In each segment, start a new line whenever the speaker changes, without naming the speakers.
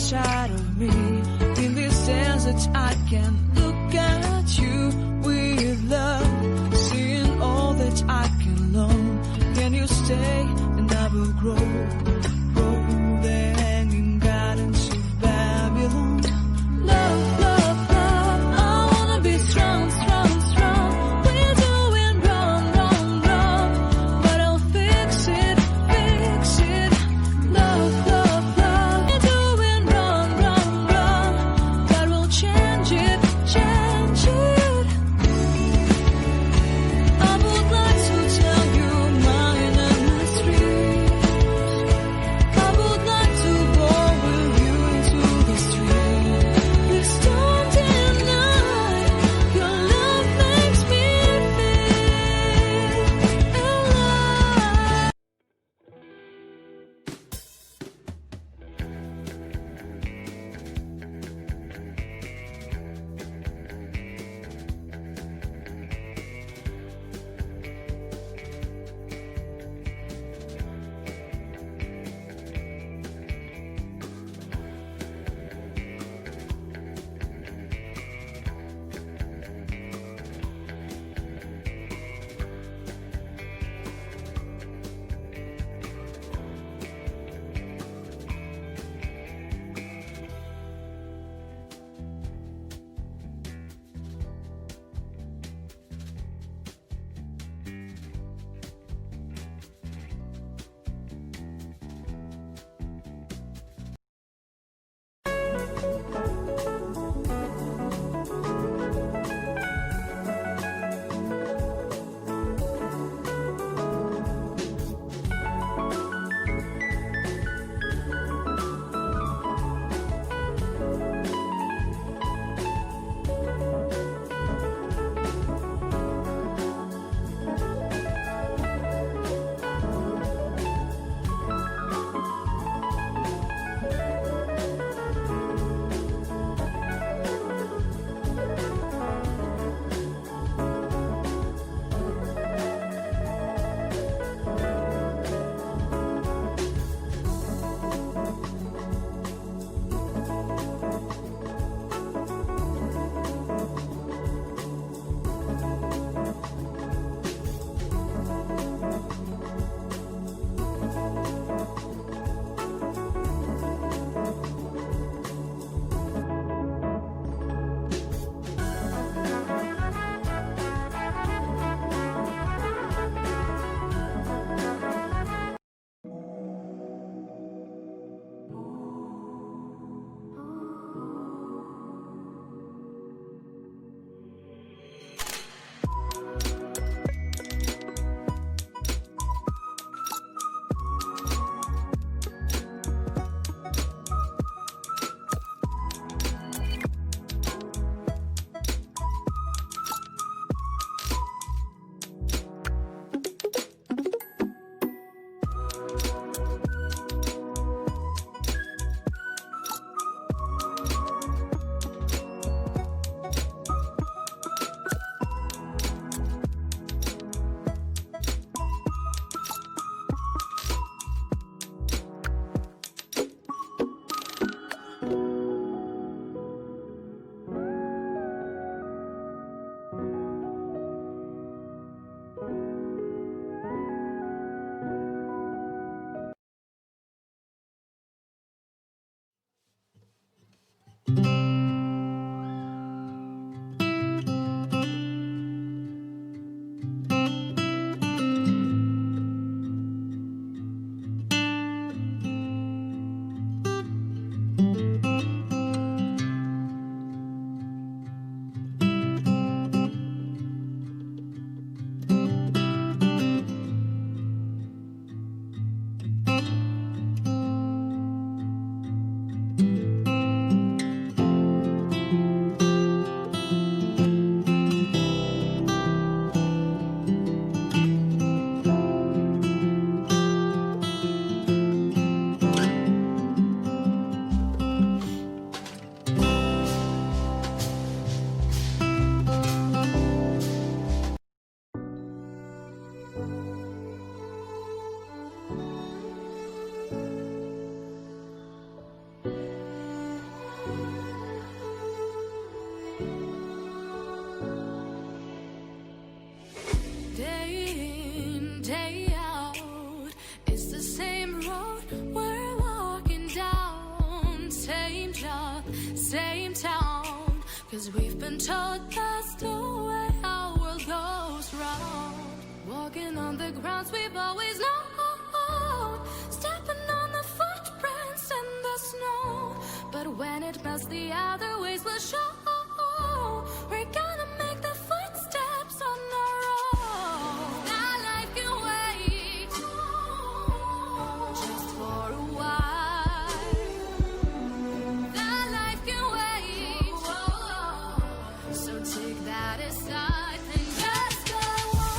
inside of me. In this desert I can look at you with love, seeing all that I can learn. Can you stay and I will grow, grow the hanging gardens of Babylon. Love, love, love, I wanna be strong, strong, strong. We're doing wrong, wrong, wrong, but I'll fix it, fix it. Love, love, love, we're doing wrong, wrong, wrong, but we'll change it, change it. 'Cause we've been told that's the way our world goes round. Walking on the grounds we've always known, stepping on the footprints in the snow. But when it melts, the other ways will show. We're gonna make the footsteps on our own. That life can wait, just for a while. That life can wait, so take that aside and just go on.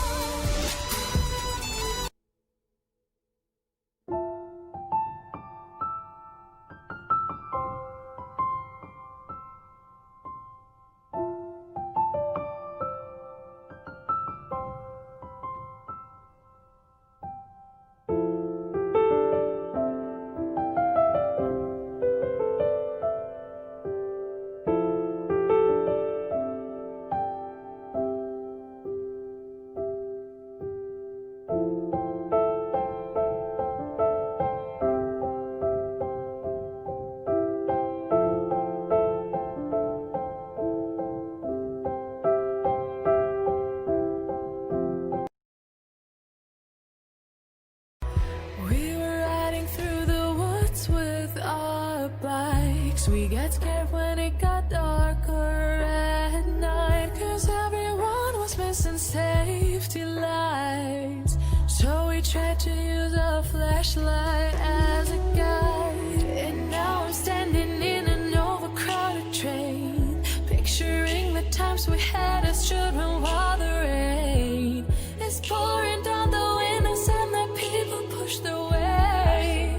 We were riding through the woods with our bikes. We got scared when it got darker at night, 'cause everyone was missing safety lights. So we tried to use a flashlight as a guide. And now I'm standing in an overcrowded train, picturing the times we had as children while the rain is pouring down the windows and the people push their way.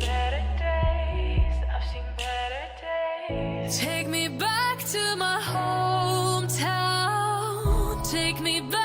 I've seen better days. Take me back to my hometown. Take me back.